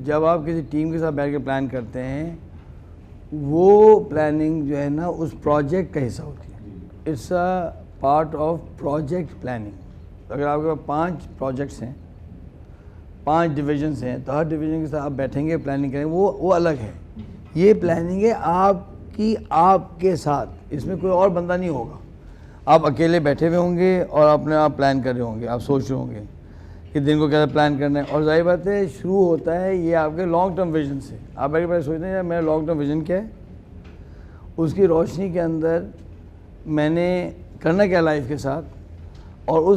جب آپ کسی ٹیم کے ساتھ بیٹھ کے پلان کرتے ہیں وہ پلاننگ جو ہے نا اس پروجیکٹ کا حصہ ہوتی ہے. It's a part of project planning. اگر آپ کے پاس 5 پروجیکٹس ہیں 5 ڈویژنس ہیں تو ہر ڈویژن کے ساتھ آپ بیٹھیں گے پلاننگ کریں گے, وہ الگ ہے. یہ پلاننگ ہے آپ کے ساتھ, اس میں کوئی اور بندہ نہیں ہوگا. آپ اکیلے بیٹھے ہوئے ہوں گے اور اپنے آپ پلان کر رہے ہوں گے, آپ سوچ رہے ہوں گے کہ دن کو کیسے پلان کرنا ہے. اور ظاہر بات ہے شروع ہوتا ہے یہ آپ کے لانگ ٹرم ویژن سے. آپ ایک بار سوچتے ہیں یار میرا لانگ ٹرم ویژن کیا ہے, اس کی روشنی کے اندر میں نے کرنا کیا لائف کے ساتھ, اور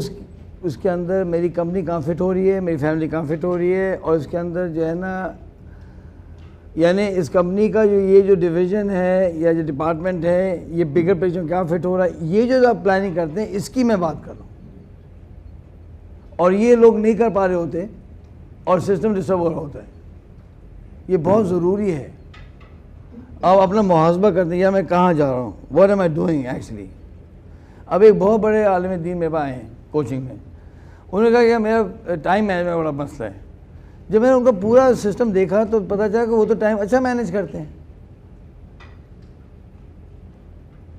اس کے اندر میری کمپنی کہاں فٹ ہو رہی ہے, میری فیملی کہاں فٹ ہو رہی ہے, اور اس کے اندر جو ہے نا یعنی اس کمپنی کا یہ جو ڈویژن ہے یا جو ڈپارٹمنٹ ہے یہ بگر پکچر میں کیا فٹ ہو رہا ہے. یہ جو آپ پلاننگ کرتے ہیں اس کی میں بات کر رہا ہوں, اور یہ لوگ نہیں کر پا رہے ہوتے اور سسٹم ڈسٹرب ہو رہا ہوتا ہے. یہ بہت ضروری ہے. آپ اپنا محاسبہ کرتے ہیں یا میں کہاں جا رہا ہوں, what am I doing actually. اب ایک بہت بڑے عالم دین میرے پاس آئے ہیں کوچنگ میں, انہوں نے کہا کہ میرا ٹائم مینجمنٹ بڑا مسئلہ ہے. جب میں نے ان کا پورا سسٹم دیکھا تو پتہ چلا کہ وہ تو ٹائم اچھا مینیج کرتے ہیں.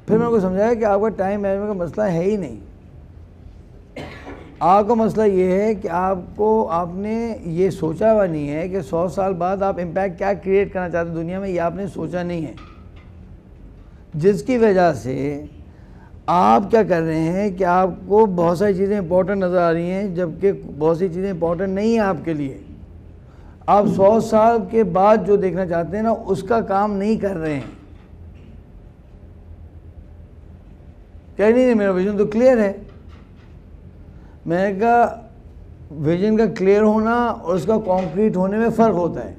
پھر میں ان کو سمجھایا کہ آپ کا ٹائم مینجمنٹ کا مسئلہ ہے ہی نہیں. آپ کا مسئلہ یہ ہے کہ آپ نے یہ سوچا ہوا نہیں ہے کہ 100 سال بعد آپ امپیکٹ کیا کریٹ کرنا چاہتے ہیں دنیا میں, یہ آپ نے سوچا نہیں ہے. جس کی وجہ سے آپ کیا کر رہے ہیں کہ آپ کو بہت ساری چیزیں امپورٹنٹ نظر آ رہی ہیں جبکہ بہت سی چیزیں امپورٹنٹ نہیں ہیں آپ کے لیے. آپ 100 سال کے بعد جو دیکھنا چاہتے ہیں نا اس کا کام نہیں کر رہے ہیں. کہ نہیں میرا ویژن تو کلیئر ہے. میں نے کہا ویژن کا کلیئر ہونا اور اس کا کانکریٹ ہونے میں فرق ہوتا ہے.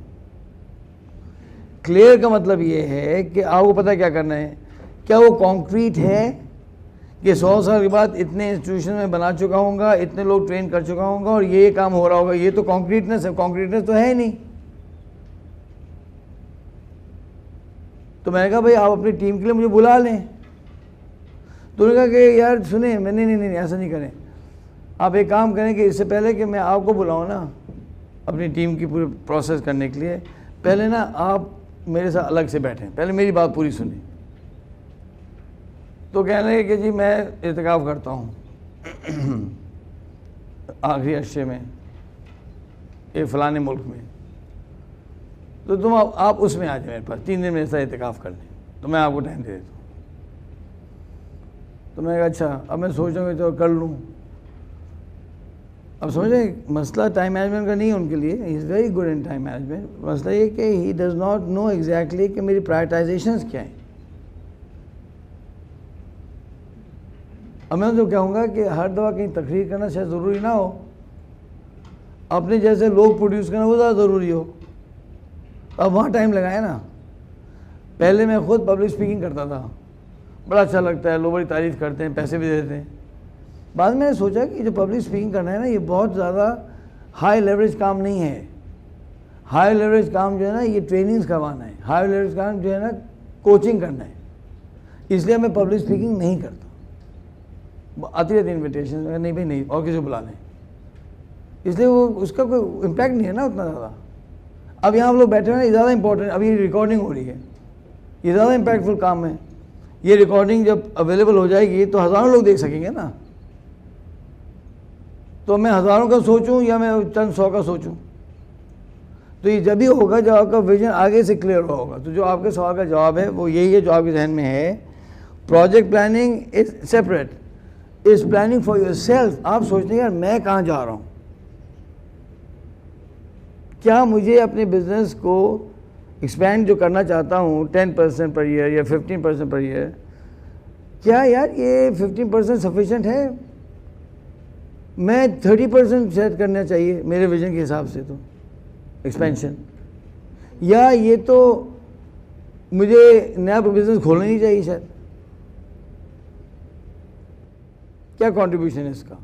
کلیئر کا مطلب یہ ہے کہ آپ کو پتہ کیا کرنا ہے, کیا وہ کانکریٹ ہے کہ 100 سال کے بعد اتنے انسٹیٹیوشن میں بنا چکا ہوں گا, اتنے لوگ ٹرین کر چکا ہوں گا اور یہ کام ہو رہا ہوگا. یہ تو کانکریٹنس ہے, کانکریٹنس تو ہے ہی نہیں. تو میں نے کہا بھائی آپ اپنی ٹیم کے لیے مجھے بلا لیں. تو انہوں نے کہا کہ یار سنیں, میں نہیں ایسا نہیں کریں. آپ ایک کام کریں کہ اس سے پہلے کہ میں آپ کو بلاؤں نا اپنی ٹیم کی پوری پروسیس کرنے کے لیے, پہلے نا آپ میرے ساتھ الگ سے بیٹھیں, پہلے میری بات پوری سنیں. تو کہنے لگے کہ جی میں اعتکاف کرتا ہوں آخری عشرے میں ایک فلانے ملک میں, تو تم آپ اس میں آ جائیں میرے پاس 3 دن میرے ساتھ اعتکاف کر لیں, تو میں آپ کو ٹائم دے دیتا ہوں. تو میں نے کہا اچھا, اب میں سوچ رہا ہوں تو کر لوں. اب سمجھیں مسئلہ ٹائم مینجمنٹ کا نہیں ہے ان کے لیے, he is very good in time management. مسئلہ یہ کہ he does not know exactly کہ میری پرائرٹائزیشنز کیا ہیں. اب میں تو کہوں گا کہ ہر دفعہ کہیں تقریر کرنا شاید ضروری نہ ہو, اپنے جیسے لوگ پروڈیوس کرنا وہ زیادہ ضروری ہو. اب وہاں ٹائم لگائے نا. پہلے میں خود پبلک اسپیکنگ کرتا تھا, بڑا اچھا لگتا ہے, لوگ بڑی تعریف کرتے ہیں, پیسے بھی دیتے ہیں. بعد میں نے سوچا کہ جو پبلک اسپیکنگ کرنا ہے نا یہ بہت زیادہ ہائی لیوریج کام نہیں ہے. ہائی لیوریج کام جو ہے نا یہ ٹریننگز کروانا ہے. ہائی لیوریج کام جو ہے نا کوچنگ کرنا ہے. اس لیے میں پبلک اسپیکنگ نہیں کرتا. آتی رہتی انویٹیشن, نہیں بھائی نہیں اور کسی کو بلا لیں, اس لیے وہ اس کا کوئی امپیکٹ نہیں ہے نا اتنا زیادہ. اب یہاں ہم لوگ بیٹھے ہوئے ہیں, یہ زیادہ امپورٹنٹ, اب یہ ریکارڈنگ ہو رہی ہے, یہ زیادہ امپیکٹفل کام ہے. یہ ریکارڈنگ جب اویلیبل ہو جائے گی تو ہزاروں لوگ دیکھ سکیں گے نا. تو میں ہزاروں کا سوچوں یا میں چند 100 کا سوچوں, تو یہ جب ہی ہوگا جب آپ کا ویژن آگے سے کلیئر ہوگا. تو جو آپ کے سوال کا جواب ہے وہ یہی ہے جو آپ کے ذہن میں ہے. Project planning is separate, is planning for your self. آپ سوچتے ہیں یار میں کہاں جا رہا ہوں, کیا مجھے اپنے بزنس کو ایکسپینڈ جو کرنا چاہتا ہوں 10% پر ایئر یا 15% پر ایئر, کیا یار یہ 15% سفیشینٹ ہے, میں 30% شاید کرنا چاہیے میرے ویژن کے حساب سے تو ایکسپینشن, یا یہ تو مجھے نیا بزنس کھولنا نہیں چاہیے شاید. کیا کنٹریبیوشن ہے اس کا؟